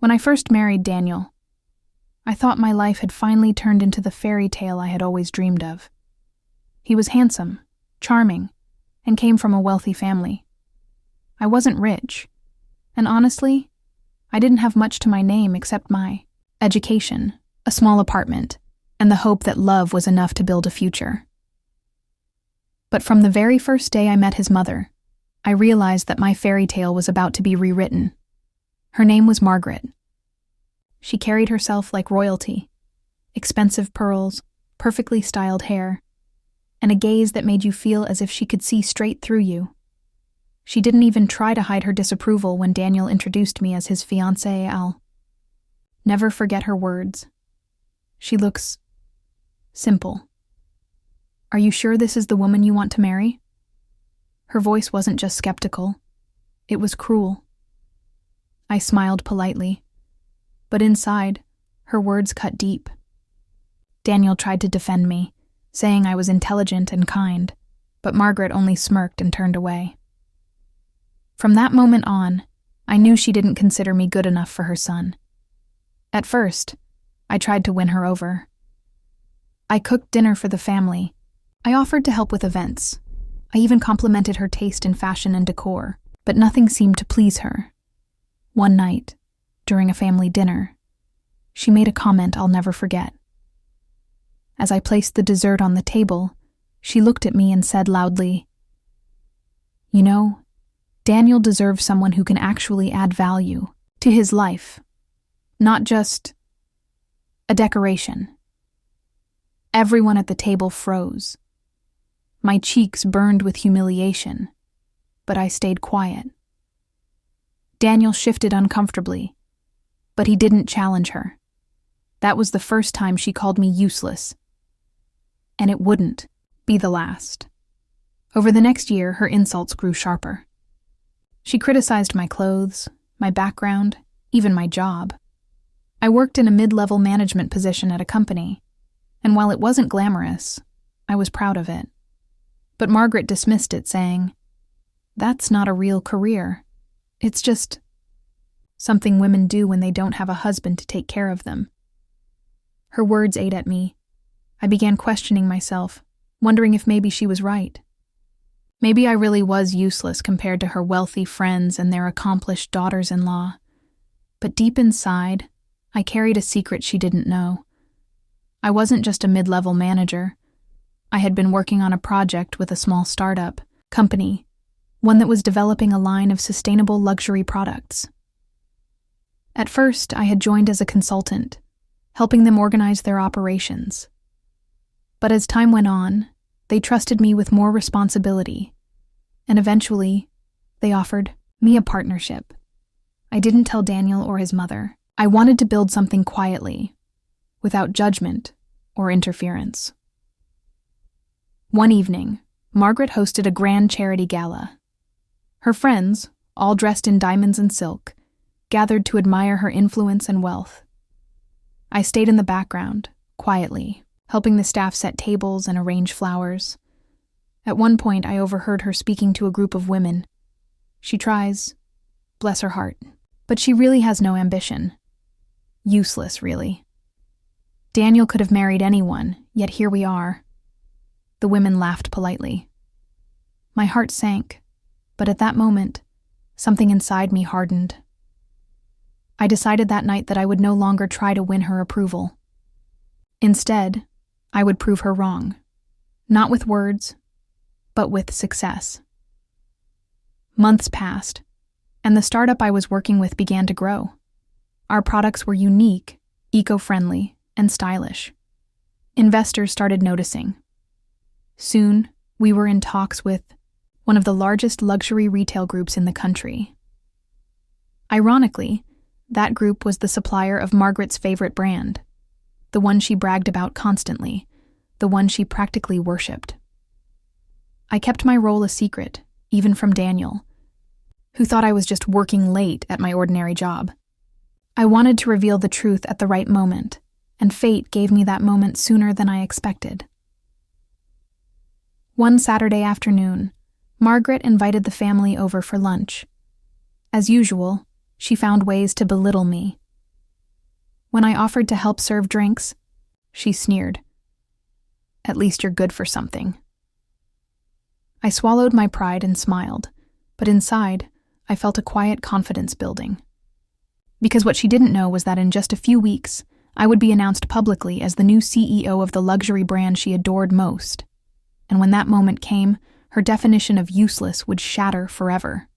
When I first married Daniel, I thought my life had finally turned into the fairy tale I had always dreamed of. He was handsome, charming, and came from a wealthy family. I wasn't rich, and honestly, I didn't have much to my name except my education, a small apartment, and the hope that love was enough to build a future. But from the very first day I met his mother, I realized that my fairy tale was about to be rewritten. Her name was Margaret. She carried herself like royalty, expensive pearls, perfectly styled hair, and a gaze that made you feel as if she could see straight through you. She didn't even try to hide her disapproval when Daniel introduced me as his fiancé. I'll never forget her words. She looks simple. Are you sure this is the woman you want to marry? Her voice wasn't just skeptical, it was cruel. I smiled politely, but inside, her words cut deep. Daniel tried to defend me, saying I was intelligent and kind, but Margaret only smirked and turned away. From that moment on, I knew she didn't consider me good enough for her son. At first, I tried to win her over. I cooked dinner for the family. I offered to help with events. I even complimented her taste in fashion and decor, but nothing seemed to please her. One night, during a family dinner, she made a comment I'll never forget. As I placed the dessert on the table, she looked at me and said loudly, "You know, Daniel deserves someone who can actually add value to his life, not just a decoration." Everyone at the table froze. My cheeks burned with humiliation, but I stayed quiet. Daniel shifted uncomfortably, but he didn't challenge her. That was the first time she called me useless, and it wouldn't be the last. Over the next year, her insults grew sharper. She criticized my clothes, my background, even my job. I worked in a mid-level management position at a company, and while it wasn't glamorous, I was proud of it. But Margaret dismissed it, saying, "That's not a real career. It's just something women do when they don't have a husband to take care of them." Her words ate at me. I began questioning myself, wondering if maybe she was right. Maybe I really was useless compared to her wealthy friends and their accomplished daughters-in-law. But deep inside, I carried a secret she didn't know. I wasn't just a mid-level manager. I had been working on a project with a small startup company, one that was developing a line of sustainable luxury products. At first, I had joined as a consultant, helping them organize their operations. But as time went on, they trusted me with more responsibility, and eventually, they offered me a partnership. I didn't tell Daniel or his mother. I wanted to build something quietly, without judgment or interference. One evening, Margaret hosted a grand charity gala. Her friends, all dressed in diamonds and silk, gathered to admire her influence and wealth. I stayed in the background, quietly, helping the staff set tables and arrange flowers. At one point, I overheard her speaking to a group of women. She tries, bless her heart, but she really has no ambition. Useless, really. Daniel could have married anyone, yet here we are. The women laughed politely. My heart sank, but at that moment, something inside me hardened. I decided that night that I would no longer try to win her approval. Instead, I would prove her wrong, not with words, but with success. Months passed, and the startup I was working with began to grow. Our products were unique, eco-friendly, and stylish. Investors started noticing. Soon, we were in talks with one of the largest luxury retail groups in the country. Ironically, that group was the supplier of Margaret's favorite brand, the one she bragged about constantly, the one she practically worshipped. I kept my role a secret, even from Daniel, who thought I was just working late at my ordinary job. I wanted to reveal the truth at the right moment, and fate gave me that moment sooner than I expected. One Saturday afternoon, Margaret invited the family over for lunch. As usual, she found ways to belittle me, When I offered to help serve drinks, she sneered. At least you're good for something. I swallowed my pride and smiled, but inside, I felt a quiet confidence building. Because what she didn't know was that in just a few weeks, I would be announced publicly as the new CEO of the luxury brand she adored most. And when that moment came, her definition of useless would shatter forever.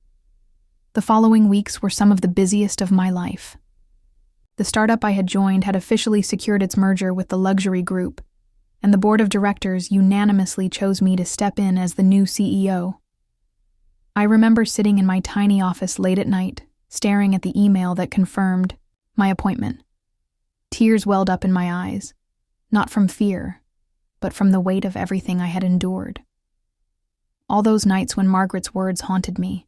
The following weeks were some of the busiest of my life. The startup I had joined had officially secured its merger with the luxury group, and the board of directors unanimously chose me to step in as the new CEO. I remember sitting in my tiny office late at night, staring at the email that confirmed my appointment. Tears welled up in my eyes, not from fear, but from the weight of everything I had endured. All those nights when Margaret's words haunted me,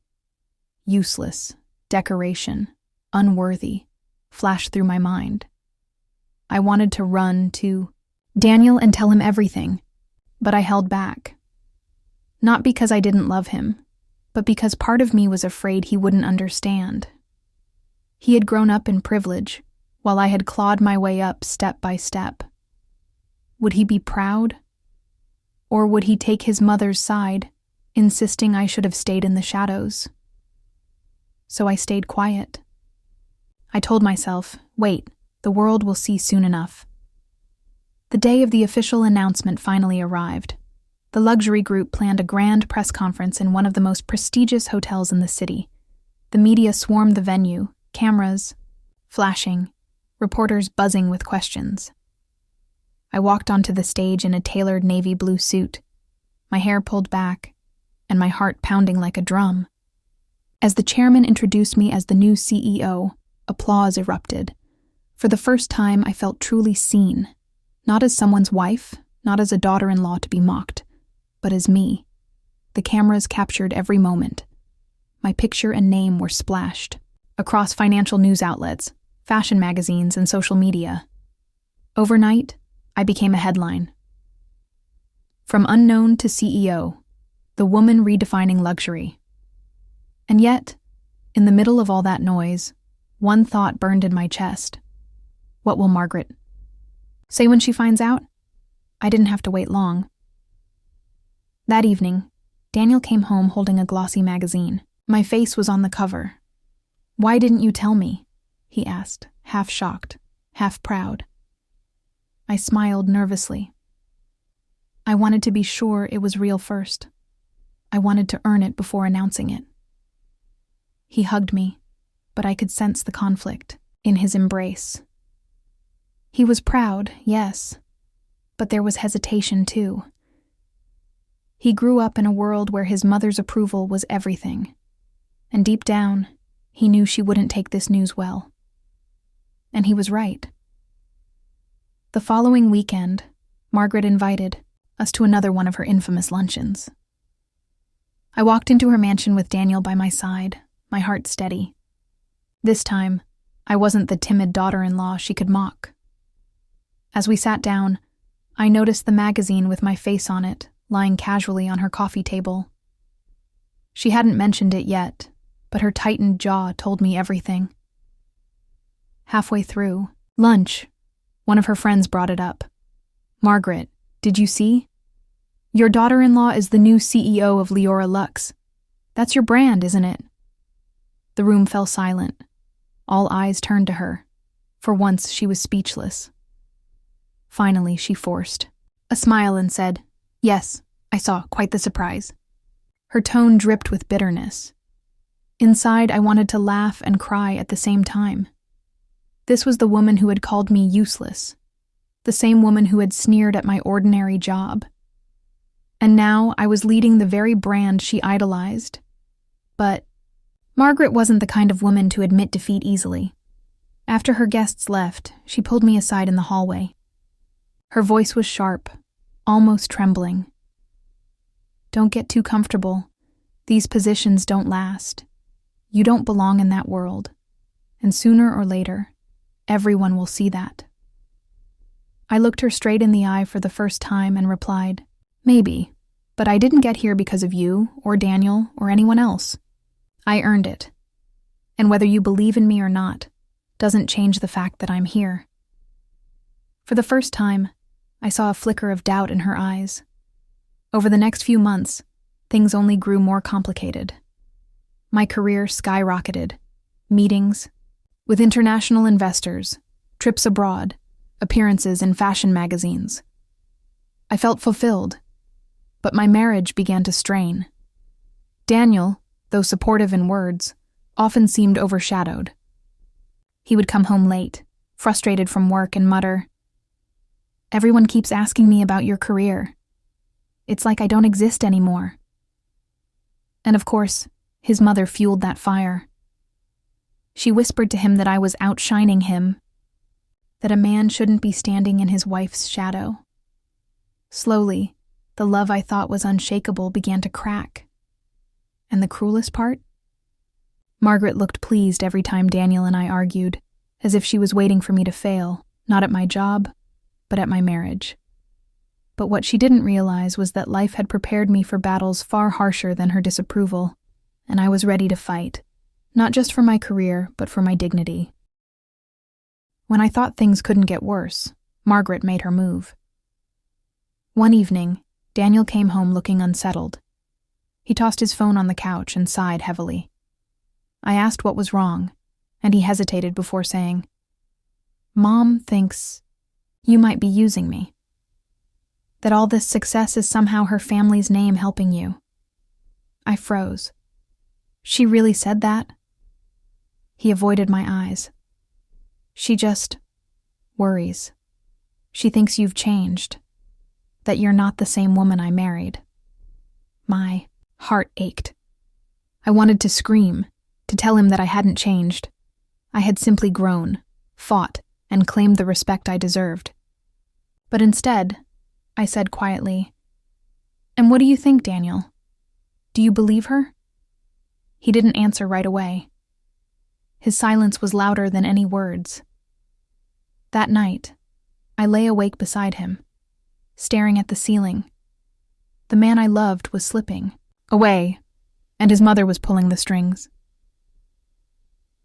useless, decoration, unworthy, flashed through my mind. I wanted to run to Daniel and tell him everything, but I held back. Not because I didn't love him, but because part of me was afraid he wouldn't understand. He had grown up in privilege, while I had clawed my way up step by step. Would he be proud? Or would he take his mother's side, insisting I should have stayed in the shadows? So I stayed quiet. I told myself, wait, the world will see soon enough. The day of the official announcement finally arrived. The luxury group planned a grand press conference in one of the most prestigious hotels in the city. The media swarmed the venue, cameras flashing, reporters buzzing with questions. I walked onto the stage in a tailored navy blue suit, my hair pulled back, and my heart pounding like a drum. As the chairman introduced me as the new CEO, applause erupted. For the first time, I felt truly seen, not as someone's wife, not as a daughter-in-law to be mocked, but as me. The cameras captured every moment. My picture and name were splashed across financial news outlets, fashion magazines, and social media. Overnight, I became a headline. From unknown to CEO, the woman redefining luxury. And yet, in the middle of all that noise, one thought burned in my chest. What will Margaret say when she finds out? I didn't have to wait long. That evening, Daniel came home holding a glossy magazine. My face was on the cover. "Why didn't you tell me?" he asked, half shocked, half proud. I smiled nervously. I wanted to be sure it was real first. I wanted to earn it before announcing it. He hugged me, but I could sense the conflict in his embrace. He was proud, yes, but there was hesitation too. He grew up in a world where his mother's approval was everything, and deep down, he knew she wouldn't take this news well. And he was right. The following weekend, Margaret invited us to another one of her infamous luncheons. I walked into her mansion with Daniel by my side, my heart steady. This time, I wasn't the timid daughter-in-law she could mock. As we sat down, I noticed the magazine with my face on it, lying casually on her coffee table. She hadn't mentioned it yet, but her tightened jaw told me everything. Halfway through lunch, one of her friends brought it up. "Margaret, did you see? Your daughter-in-law is the new CEO of Leora Lux. That's your brand, isn't it?" The room fell silent. All eyes turned to her. For once, she was speechless. Finally, she forced a smile and said, "Yes, I saw, quite the surprise." Her tone dripped with bitterness. Inside, I wanted to laugh and cry at the same time. This was the woman who had called me useless, the same woman who had sneered at my ordinary job. And now I was leading the very brand she idolized. But Margaret wasn't the kind of woman to admit defeat easily. After her guests left, she pulled me aside in the hallway. Her voice was sharp, almost trembling. "Don't get too comfortable. These positions don't last. You don't belong in that world. And sooner or later, everyone will see that." I looked her straight in the eye for the first time and replied, "Maybe, but I didn't get here because of you, or Daniel, or anyone else. I earned it. And whether you believe in me or not, doesn't change the fact that I'm here." For the first time, I saw a flicker of doubt in her eyes. Over the next few months, things only grew more complicated. My career skyrocketed. Meetings with international investors, trips abroad, appearances in fashion magazines. I felt fulfilled, but my marriage began to strain. Daniel, though supportive in words, often seemed overshadowed. He would come home late, frustrated from work, and mutter, "Everyone keeps asking me about your career. It's like I don't exist anymore." And of course, his mother fueled that fire. She whispered to him that I was outshining him, that a man shouldn't be standing in his wife's shadow. Slowly, the love I thought was unshakable began to crack. And the cruelest part? Margaret looked pleased every time Daniel and I argued, as if she was waiting for me to fail, not at my job, but at my marriage. But what she didn't realize was that life had prepared me for battles far harsher than her disapproval, and I was ready to fight, not just for my career, but for my dignity. When I thought things couldn't get worse, Margaret made her move. One evening, Daniel came home looking unsettled. He tossed his phone on the couch and sighed heavily. I asked what was wrong, and he hesitated before saying, "Mom thinks you might be using me. That all this success is somehow her family's name helping you." I froze. She really said that? He avoided my eyes. "She just worries. She thinks you've changed, that you're not the same woman I married." My heart ached. I wanted to scream, to tell him that I hadn't changed. I had simply grown, fought, and claimed the respect I deserved. But instead, I said quietly, "And what do you think, Daniel? Do you believe her?" He didn't answer right away. His silence was louder than any words. That night, I lay awake beside him, staring at the ceiling. The man I loved was slipping away, and his mother was pulling the strings.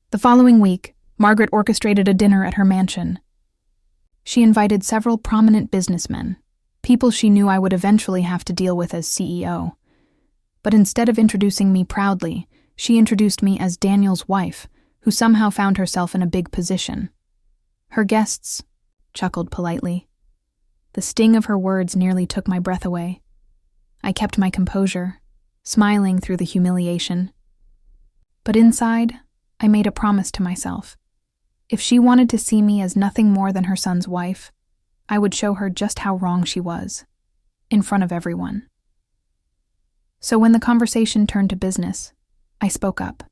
The following week, Margaret orchestrated a dinner at her mansion. She invited several prominent businessmen, people she knew I would eventually have to deal with as CEO. But instead of introducing me proudly, she introduced me as Daniel's wife, who somehow found herself in a big position. Her guests chuckled politely. The sting of her words nearly took my breath away. I kept my composure, smiling through the humiliation. But inside, I made a promise to myself. If she wanted to see me as nothing more than her son's wife, I would show her just how wrong she was, in front of everyone. So when the conversation turned to business, I spoke up.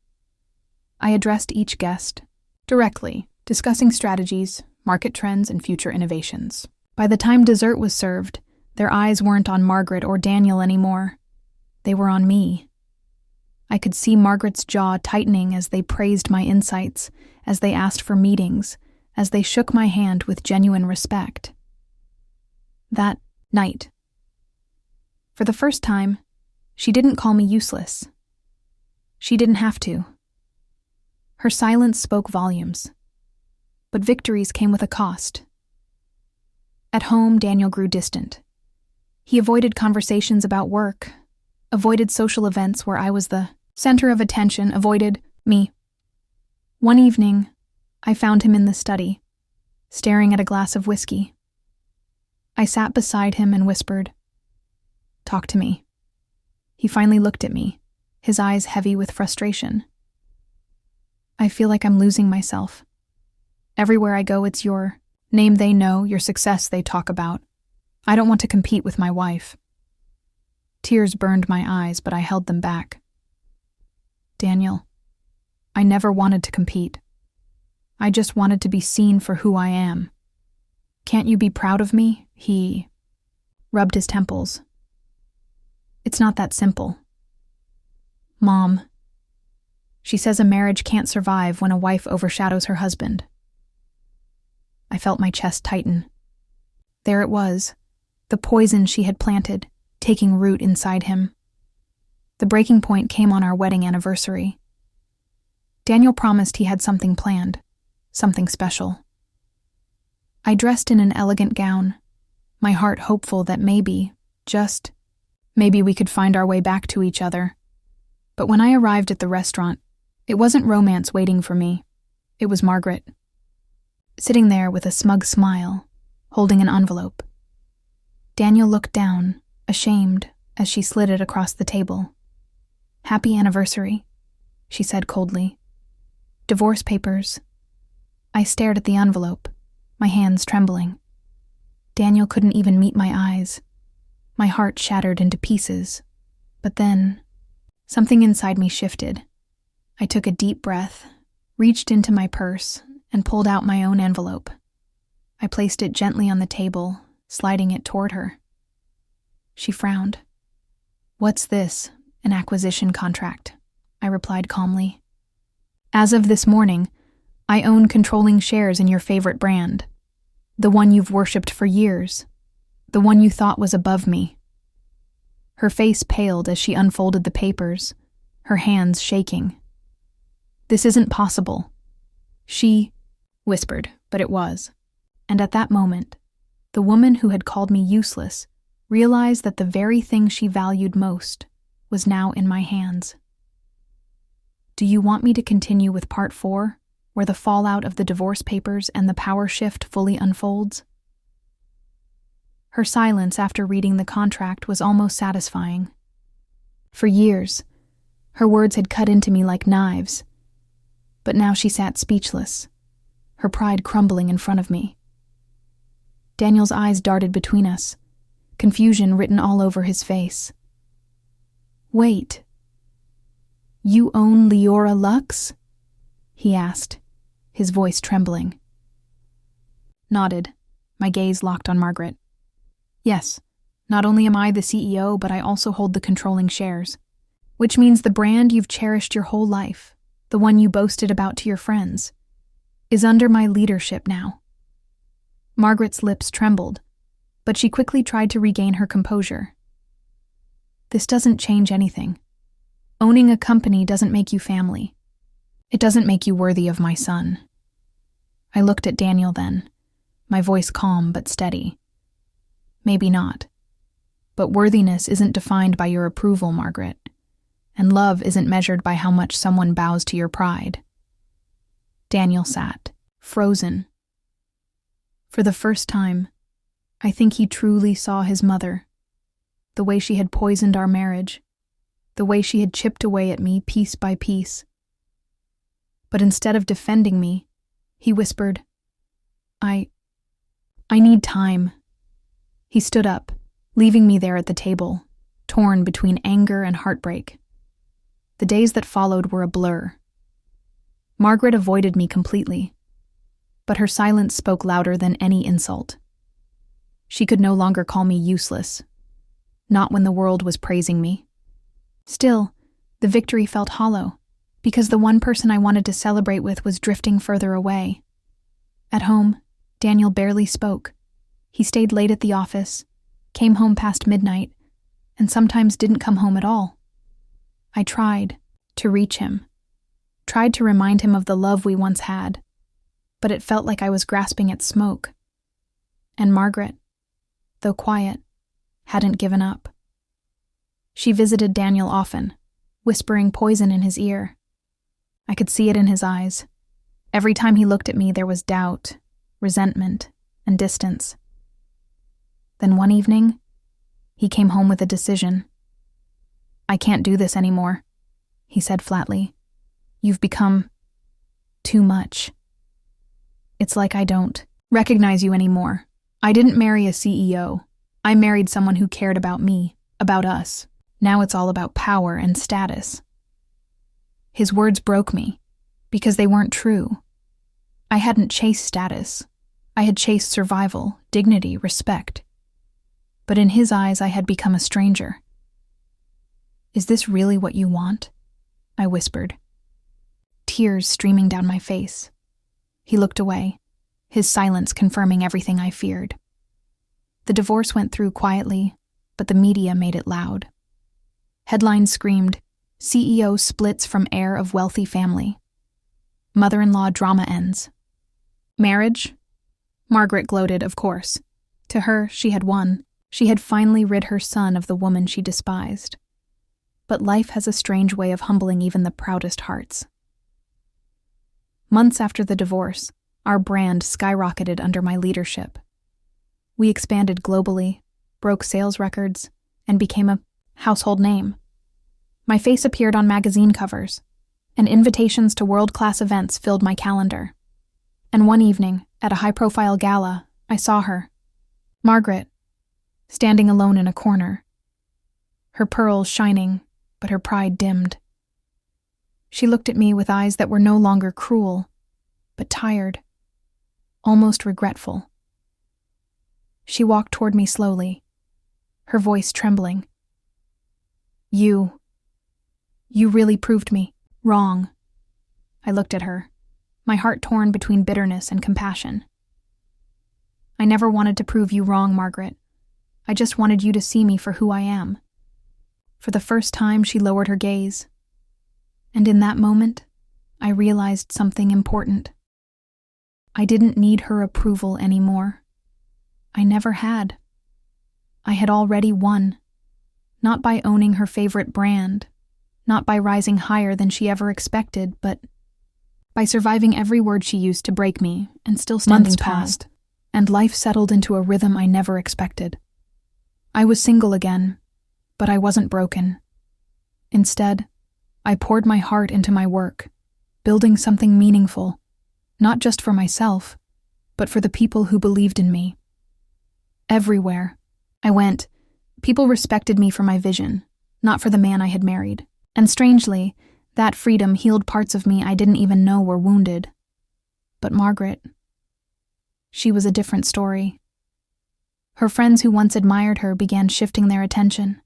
I addressed each guest directly, discussing strategies, market trends, and future innovations. By the time dessert was served, their eyes weren't on Margaret or Daniel anymore. They were on me. I could see Margaret's jaw tightening as they praised my insights, as they asked for meetings, as they shook my hand with genuine respect. That night, for the first time, she didn't call me useless. She didn't have to. Her silence spoke volumes. But victories came with a cost. At home, Daniel grew distant. He avoided conversations about work, avoided social events where I was the center of attention, avoided me. One evening, I found him in the study, staring at a glass of whiskey. I sat beside him and whispered, "Talk to me." He finally looked at me, his eyes heavy with frustration. "I feel like I'm losing myself. Everywhere I go, it's your name they know, your success they talk about. I don't want to compete with my wife." Tears burned my eyes, but I held them back. "Daniel, I never wanted to compete. I just wanted to be seen for who I am. Can't you be proud of me?" He rubbed his temples. "It's not that simple. Mom, she says a marriage can't survive when a wife overshadows her husband." I felt my chest tighten. There it was, the poison she had planted, taking root inside him. The breaking point came on our wedding anniversary. Daniel promised he had something planned, something special. I dressed in an elegant gown, my heart hopeful that maybe, just maybe we could find our way back to each other. But when I arrived at the restaurant, it wasn't romance waiting for me. It was Margaret, sitting there with a smug smile, holding an envelope. Daniel looked down, ashamed, as she slid it across the table. "Happy anniversary," she said coldly. "Divorce papers." I stared at the envelope, my hands trembling. Daniel couldn't even meet my eyes. My heart shattered into pieces. But then, something inside me shifted. I took a deep breath, reached into my purse, and pulled out my own envelope. I placed it gently on the table, sliding it toward her. She frowned. "What's this? An acquisition contract?" I replied calmly. "As of this morning, I own controlling shares in your favorite brand. The one you've worshipped for years. The one you thought was above me." Her face paled as she unfolded the papers, her hands shaking. "This isn't possible." She whispered, but it was. And at that moment, the woman who had called me useless realized that the very thing she valued most was now in my hands. Do you want me to continue with part 4, where the fallout of the divorce papers and the power shift fully unfolds? Her silence after reading the contract was almost satisfying. For years, her words had cut into me like knives, but now she sat speechless, her pride crumbling in front of me. Daniel's eyes darted between us, confusion written all over his face. "Wait. You own Leora Lux?" he asked, his voice trembling. Nodded, my gaze locked on Margaret. "Yes, not only am I the CEO, but I also hold the controlling shares, which means the brand you've cherished your whole life, the one you boasted about to your friends, is under my leadership now." Margaret's lips trembled, but she quickly tried to regain her composure. "This doesn't change anything. Owning a company doesn't make you family. It doesn't make you worthy of my son." I looked at Daniel then, my voice calm but steady. "Maybe not. But worthiness isn't defined by your approval, Margaret. And love isn't measured by how much someone bows to your pride." Daniel sat, frozen. For the first time, I think he truly saw his mother, the way she had poisoned our marriage, the way she had chipped away at me piece by piece. But instead of defending me, he whispered, I need time." He stood up, leaving me there at the table, torn between anger and heartbreak. The days that followed were a blur. Margaret avoided me completely, but her silence spoke louder than any insult. She could no longer call me useless, not when the world was praising me. Still, the victory felt hollow, because the one person I wanted to celebrate with was drifting further away. At home, Daniel barely spoke. He stayed late at the office, came home past midnight, and sometimes didn't come home at all. I tried to reach him, tried to remind him of the love we once had, but it felt like I was grasping at smoke. And Margaret, though quiet, hadn't given up. She visited Daniel often, whispering poison in his ear. I could see it in his eyes. Every time he looked at me, there was doubt, resentment, and distance. Then one evening, he came home with a decision. "I can't do this anymore," he said flatly. "You've become too much. It's like I don't recognize you anymore. I didn't marry a CEO. I married someone who cared about me, about us. Now it's all about power and status." His words broke me, because they weren't true. I hadn't chased status. I had chased survival, dignity, respect. But in his eyes, I had become a stranger. "Is this really what you want?" I whispered, tears streaming down my face. He looked away, his silence confirming everything I feared. The divorce went through quietly, but the media made it loud. Headlines screamed, "CEO splits from heir of wealthy family." "Mother-in-law drama ends." "Marriage? Margaret gloated, of course. To her, she had won. She had finally rid her son of the woman she despised. But life has a strange way of humbling even the proudest hearts. Months after the divorce, our brand skyrocketed under my leadership. We expanded globally, broke sales records, and became a household name. My face appeared on magazine covers, and invitations to world-class events filled my calendar. And one evening, at a high-profile gala, I saw her, Margaret, standing alone in a corner, her pearls shining, but her pride dimmed. She looked at me with eyes that were no longer cruel, but tired, almost regretful. She walked toward me slowly, her voice trembling. You really proved me wrong. I looked at her, my heart torn between bitterness and compassion. I never wanted to prove you wrong, Margaret. I just wanted you to see me for who I am. For the first time, she lowered her gaze. And in that moment, I realized something important. I didn't need her approval anymore. I never had. I had already won. Not by owning her favorite brand, not by rising higher than she ever expected, but by surviving every word she used to break me and still standing tall. Months passed, and life settled into a rhythm I never expected. I was single again, but I wasn't broken. Instead, I poured my heart into my work, building something meaningful, not just for myself, but for the people who believed in me. Everywhere I went, people respected me for my vision, not for the man I had married. And strangely, that freedom healed parts of me I didn't even know were wounded. But Margaret, she was a different story. Her friends who once admired her began shifting their attention.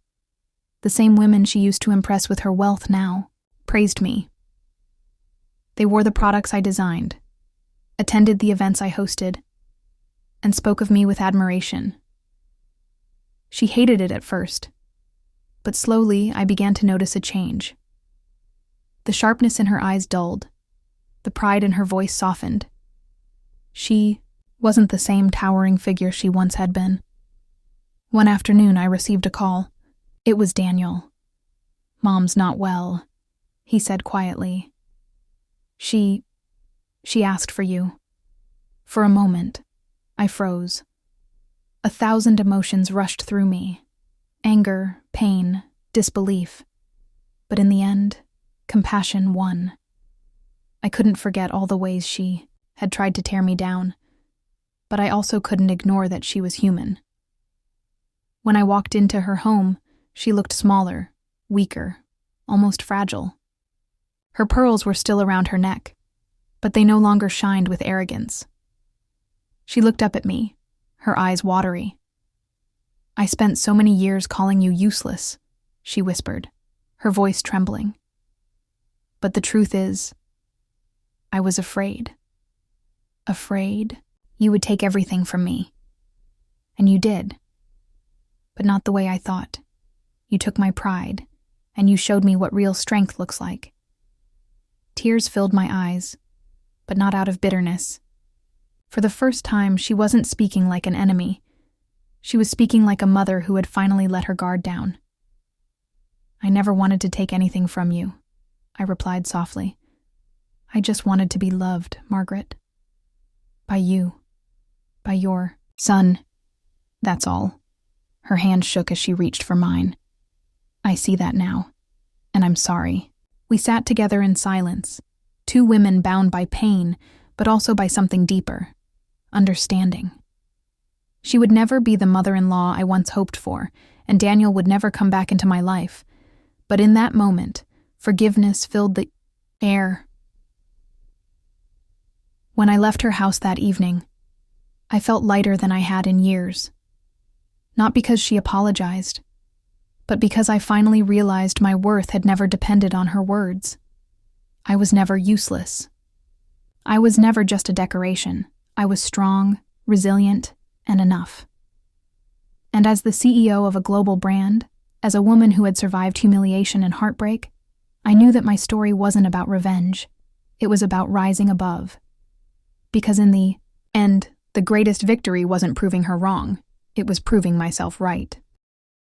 The same women she used to impress with her wealth now praised me. They wore the products I designed, attended the events I hosted, and spoke of me with admiration. She hated it at first, but slowly I began to notice a change. The sharpness in her eyes dulled, the pride in her voice softened. She wasn't the same towering figure she once had been. One afternoon I received a call. It was Daniel. "Mom's not well," he said quietly. She asked for you." For a moment, I froze. 1,000 emotions rushed through me. Anger, pain, disbelief. But in the end, compassion won. I couldn't forget all the ways she had tried to tear me down, but I also couldn't ignore that she was human. When I walked into her home, she looked smaller, weaker, almost fragile. Her pearls were still around her neck, but they no longer shined with arrogance. She looked up at me, her eyes watery. "I spent so many years calling you useless," she whispered, her voice trembling. "But the truth is, I was afraid. Afraid you would take everything from me. And you did. But not the way I thought. You took my pride, and you showed me what real strength looks like." Tears filled my eyes, but not out of bitterness. For the first time, she wasn't speaking like an enemy. She was speaking like a mother who had finally let her guard down. "I never wanted to take anything from you," I replied softly. "I just wanted to be loved, Margaret. By you. By your son. That's all." Her hand shook as she reached for mine. "I see that now, and I'm sorry." We sat together in silence, two women bound by pain, but also by something deeper, understanding. She would never be the mother-in-law I once hoped for, and Daniel would never come back into my life. But in that moment, forgiveness filled the air. When I left her house that evening, I felt lighter than I had in years. Not because she apologized, but because I finally realized my worth had never depended on her words. I was never useless. I was never just a decoration. I was strong, resilient, and enough. And as the CEO of a global brand, as a woman who had survived humiliation and heartbreak, I knew that my story wasn't about revenge. It was about rising above. Because in the end, The greatest victory wasn't proving her wrong, it was proving myself right.